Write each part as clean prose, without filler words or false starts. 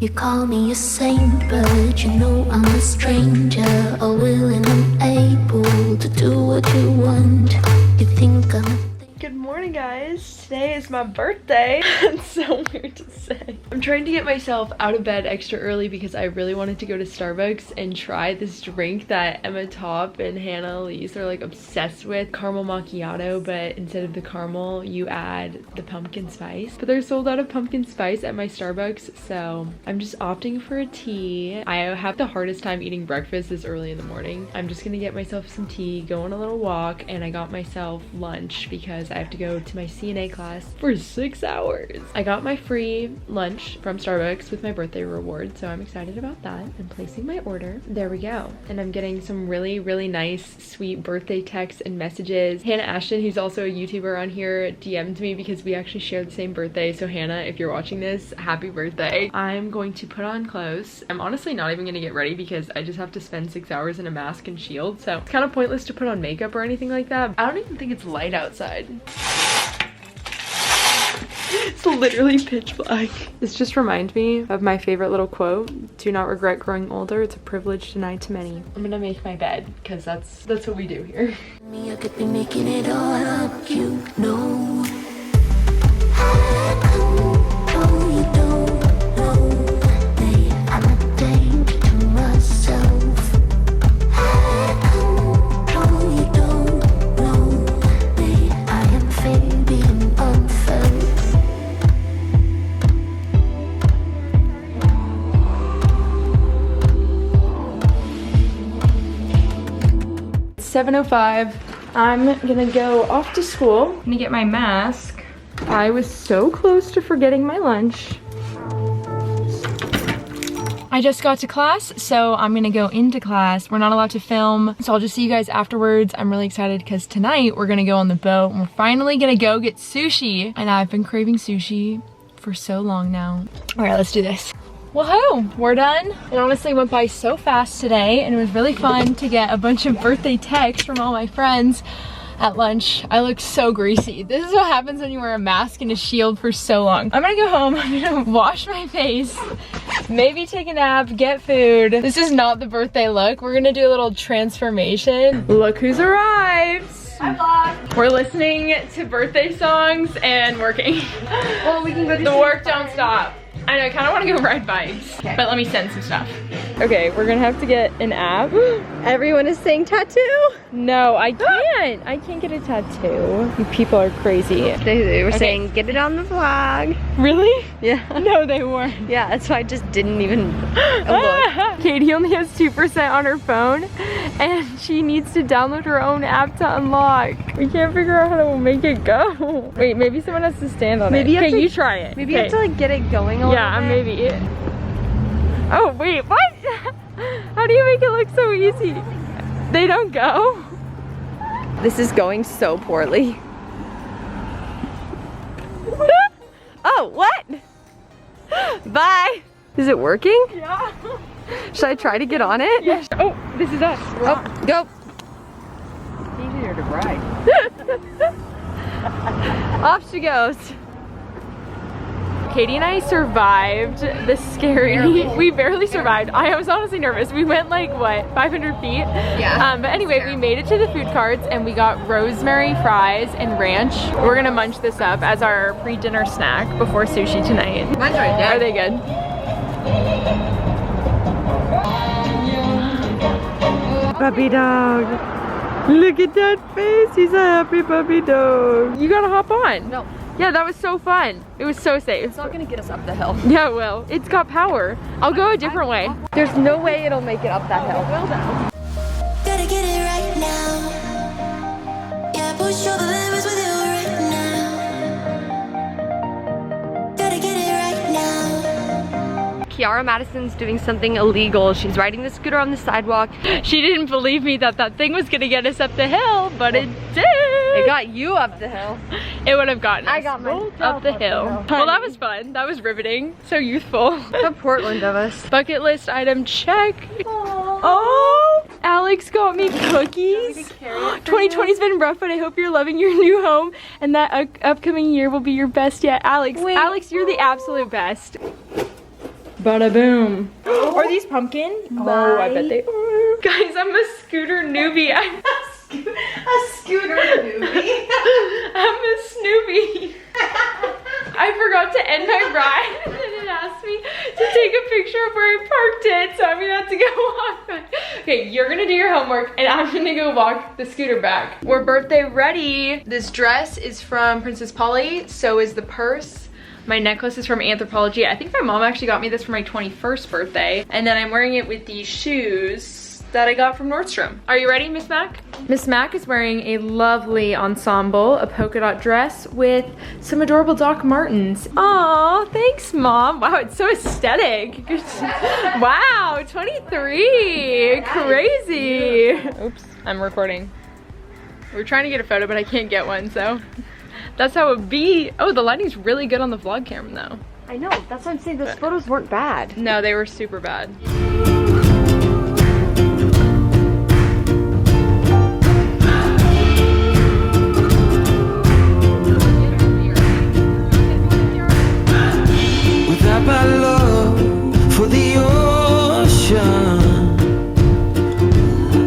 You call me a saint, but you know I'm a stranger, all willing and able to do what you want. You think I'm... Good morning, guys. Today is my birthday. It's so weird to say. I'm trying to get myself out of bed extra early because I really wanted to go to Starbucks and try this drink that Emma Top and Hannah Elise are like obsessed with. Caramel macchiato, but instead of the caramel, you add the pumpkin spice. But they're sold out of pumpkin spice at my Starbucks, so I'm just opting for a tea. I have the hardest time eating breakfast this early in the morning. I'm just gonna get myself some tea, go on a little walk, and I got myself lunch because I have to go to my CNA class for 6 hours. I got my free lunch from Starbucks with my birthday reward, so I'm excited about that. I'm placing my order. There we go. And I'm getting some really, really nice, sweet birthday texts and messages. Hannah Ashton, who's also a YouTuber on here, DM'd me because we actually share the same birthday. So Hannah, if you're watching this, happy birthday. I'm going to put on clothes. I'm honestly not even gonna get ready because I just have to spend 6 hours in a mask and shield, so it's kind of pointless to put on makeup or anything like that. I don't even think it's light outside. It's literally pitch black. This just reminds me of my favorite little quote. Do not regret growing older. It's a privilege denied to many. I'm gonna make my bed because that's what we do here. Me, I could be making it all up, you know. Oh, you don't know me. I'm a danger to myself. Oh, you don't know me. I am fading unfelt. 7:05. I'm gonna go off to school. I'm gonna get my mask. I was so close to forgetting my lunch. I just got to class, so I'm gonna go into class. We're not allowed to film, so I'll just see you guys afterwards. I'm really excited because tonight we're gonna go on the boat and we're finally gonna go get sushi. And I've been craving sushi for so long now. All right, let's do this. Woohoo, we're done. It honestly went by so fast today, and it was really fun to get a bunch of birthday texts from all my friends at lunch. I look so greasy. This is what happens when you wear a mask and a shield for so long. I'm gonna go home, I'm gonna wash my face, maybe take a nap, get food. This is not the birthday look. We're gonna do a little transformation. Look who's arrived. Hi, vlog. We're listening to birthday songs and working. Well, we can go do the work don't stop. I know, I kind of want to go ride bikes, but let me send some stuff. Okay, we're gonna have to get an app. Everyone is saying tattoo? No, I can't. I can't get a tattoo. You people are crazy. They were saying, get it on the vlog. Really? Yeah. No, they weren't. Yeah, that's why I just didn't even look. Katie only has 2% on her phone, and she needs to download her own app to unlock. We can't figure out how to make it go. Wait, maybe someone has to stand on it. Okay, you try it. Maybe you have to like get it going a little bit. Yeah, maybe. Oh, wait, what? How do you make it look so easy? They don't go? This is going so poorly. Oh, what? Bye. Is it working? Yeah. Should I try to get on it? Yeah. Oh, this is us. Oh, go. Easier to ride. Off she goes. Katie and I survived the scary, we barely survived. I was honestly nervous. We went like, what, 500 feet? Yeah. But anyway, we made it to the food carts and we got rosemary fries and ranch. We're gonna munch this up as our pre-dinner snack before sushi tonight. Mine's right there. Are they good? Puppy dog. Look at that face. He's a happy puppy dog. You gotta hop on. No. Yeah, that was so fun. It was so safe. It's not gonna get us up the hill. Yeah, it will. It's got power. I'll go a different way. There's no way it'll make it up that hill. Gotta get it right now. Yeah, push all the limits with you right now. Gotta get it right now. Kiara Madisen's doing something illegal. She's riding the scooter on the sidewalk. She didn't believe me that that thing was gonna get us up the hill, but it did. It got you up the hill. It would have gotten us I got myself up the hill. Well, that was fun. That was riveting. So youthful. So Portland of us. Bucket list item check. Oh, Alex got me cookies. 2020's been rough, but I hope you're loving your new home and that upcoming year will be your best yet. Alex, Alex, you're the absolute best. Bada boom. Are these pumpkin? Oh, I bet they are. Guys, I'm a scooter newbie. I'm A scooter newbie. I'm a Snoopy. I forgot to end my ride and then it asked me to take a picture of where I parked it, so I'm gonna have to go walk back. Okay, you're gonna do your homework and I'm gonna go walk the scooter back. We're birthday ready. This dress is from Princess Polly, so is the purse. My necklace is from Anthropologie. I think my mom actually got me this for my 21st birthday. And then I'm wearing it with these shoes that I got from Nordstrom. Are you ready, Miss Mac? Miss Mac is wearing a lovely ensemble, a polka dot dress with some adorable Doc Martens. Aw, thanks, Mom. Wow, it's so aesthetic. Wow, 23, crazy. Oops, I'm recording. We're trying to get a photo, but I can't get one, so that's how it would be. Oh, the lighting's really good on the vlog camera, though. I know, that's what I'm saying. Those photos weren't bad. No, they were super bad. My love for the ocean,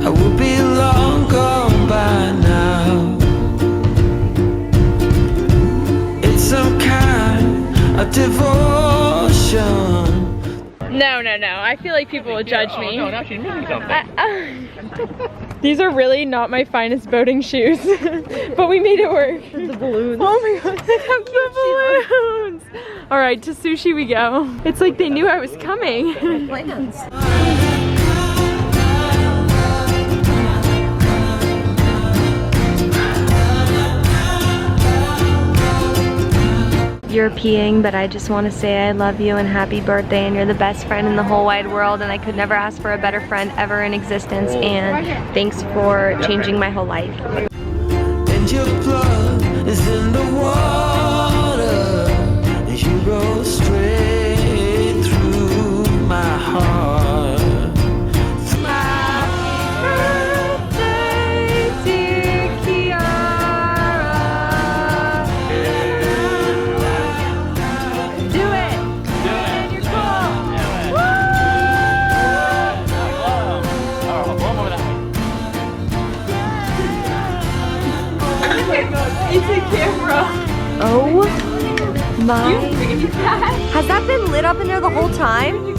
I would be long gone by now. It's some kind of devotion. No, no, no. I feel like people will judge me. No, now she's moving something. These are really not my finest boating shoes, but we made it work. The balloons. Oh my god, look how cute balloons! All right, to sushi we go. It's like they knew I was coming. Plans. You're peeing, but I just want to say I love you and happy birthday, and you're the best friend in the whole wide world, and I could never ask for a better friend ever in existence, and thanks for changing my whole life. And your blood is in the water, and you go straight through my heart. It's a camera. Oh my. Has that been lit up in there the whole time?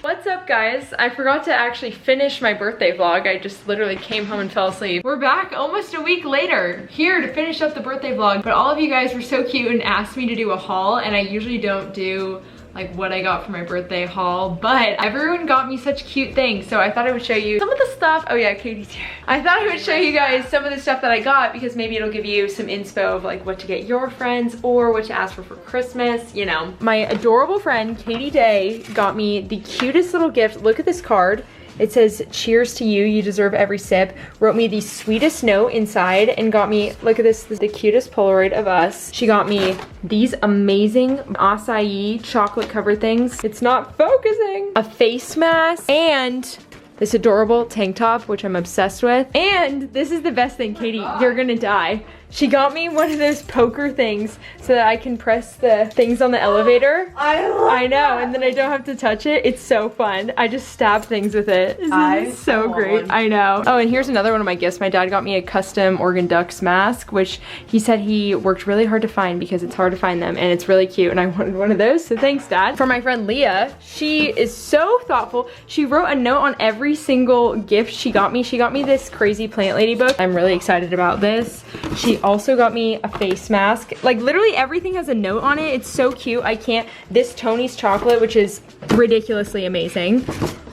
What's up, guys? I forgot to actually finish my birthday vlog. I just literally came home and fell asleep. We're back almost a week later, here to finish up the birthday vlog. But all of you guys were so cute and asked me to do a haul, and I usually don't do like what I got for my birthday haul, but everyone got me such cute things, so I thought I would show you some of the stuff. Oh yeah, Katie's here. I thought I would show you guys some of the stuff that I got because maybe it'll give you some inspo of like what to get your friends or what to ask for Christmas, you know. My adorable friend, Katie Day, got me the cutest little gift. Look at this card. It says, "Cheers to you, you deserve every sip." Wrote me the sweetest note inside and got me, look at this is the cutest Polaroid of us. She got me these amazing acai chocolate covered things. It's not focusing. A face mask and this adorable tank top, which I'm obsessed with. And this is the best thing, Katie, you're gonna die. She got me one of those poker things so that I can press the things on the elevator. I know, and then I don't have to touch it. It's so fun. I just stab things with it. It's so great. I know. Oh, and here's another one of my gifts. My dad got me a custom Oregon Ducks mask, which he said he worked really hard to find because it's hard to find them, and it's really cute, and I wanted one of those, so thanks, Dad. For my friend Leah, she is so thoughtful. She wrote a note on every single gift she got me. She got me this crazy plant lady book. I'm really excited about this. She also got me a face mask. Like literally everything has a note on it. It's so cute. I can't. This Tony's chocolate, which is ridiculously amazing.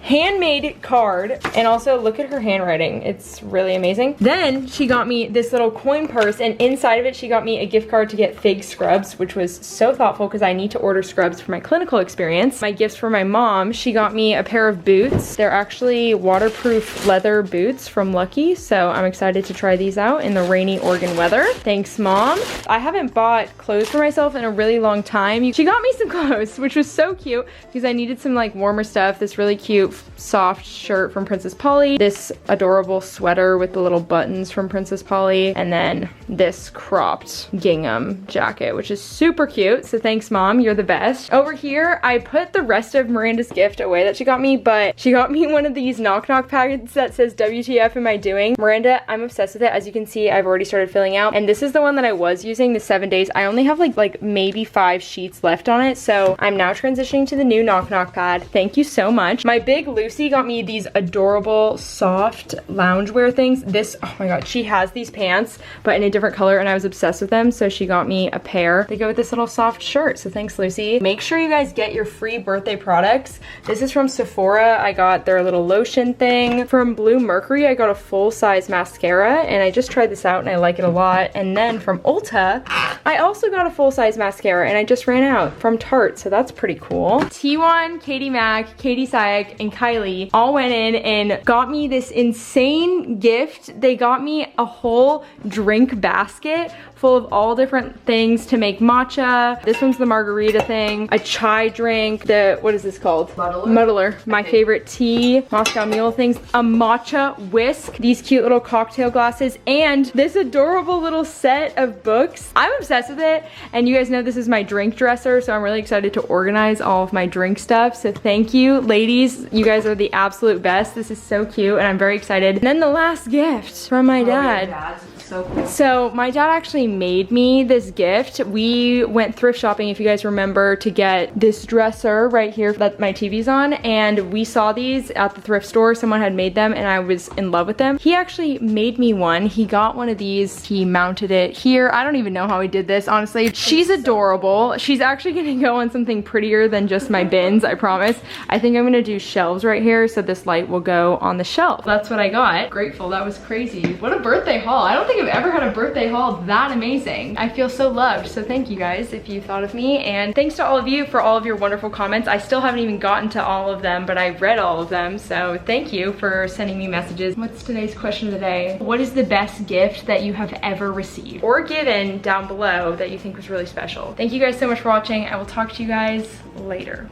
Handmade card, and also look at her handwriting. It's really amazing. Then she got me this little coin purse, and inside of it she got me a gift card to get fig scrubs, which was so thoughtful because I need to order scrubs for my clinical experience. My gifts for my mom, she got me a pair of boots. They're actually waterproof leather boots from Lucky, so I'm excited to try these out in the rainy Oregon weather. Thanks, Mom. I haven't bought clothes for myself in a really long time. She got me some clothes, which was so cute because I needed some like warmer stuff. This really cute soft shirt from Princess Polly, this adorable sweater with the little buttons from Princess Polly, and then this cropped gingham jacket, which is super cute. So thanks, Mom, you're the best. Over here, I put the rest of Miranda's gift away that she got me, but she got me one of these knock knock packets that says WTF am I doing? Miranda, I'm obsessed with it. As you can see, I've already started filling out, and this is the one that I was using, the 7 days. I only have like maybe 5 sheets left on it, so I'm now transitioning to the new knock knock pad. Thank you so much. My big Lucy got me these adorable soft loungewear things. This, oh my god, she has these pants but in a different color, and I was obsessed with them, so she got me a pair. They go with this little soft shirt, so thanks, Lucy. Make sure you guys get your free birthday products. This is from Sephora. I got their little lotion thing. From Blue Mercury, I got a full-size mascara, and I just tried this out and I like it a lot. And then from Ulta, I also got a full-size mascara, and I just ran out from Tarte, so that's pretty cool. T1, Katie Mack, Katie Sayek, and Kylie all went in and got me this insane gift. They got me a whole drink basket full of all different things to make matcha. This one's the margarita thing, a chai drink, what is this called? Muddler. My favorite tea, Moscow Mule things, a matcha whisk, these cute little cocktail glasses, and this adorable little set of books. I'm obsessed with it, and you guys know this is my drink dresser, so I'm really excited to organize all of my drink stuff. So thank you, ladies. You guys are the absolute best. This is so cute, and I'm very excited. And then the last gift from my dad. So cool. So my dad actually made me this gift. We went thrift shopping, if you guys remember, to get this dresser right here that my TV's on, and we saw these at the thrift store. Someone had made them and I was in love with them. He actually made me one. He got one of these. He mounted it here. I don't even know how he did this, honestly. She's adorable. She's actually gonna go on something prettier than just my bins, I promise. I think I'm gonna do shelves right here, so this light will go on the shelf. That's what I got. Grateful, that was crazy. What a birthday haul. I don't think I've ever had a birthday haul that amazing. I feel so loved, so thank you guys if you thought of me, and thanks to all of you for all of your wonderful comments. I still haven't even gotten to all of them, but I read all of them, so thank you for sending me messages. What's today's question of the day? What is the best gift that you have ever received or given down below that you think was really special? Thank you guys so much for watching. I will talk to you guys later.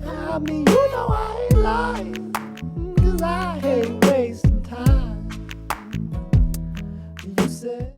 I mean, you know I ain't lying, 'cause I hate wasting time. You said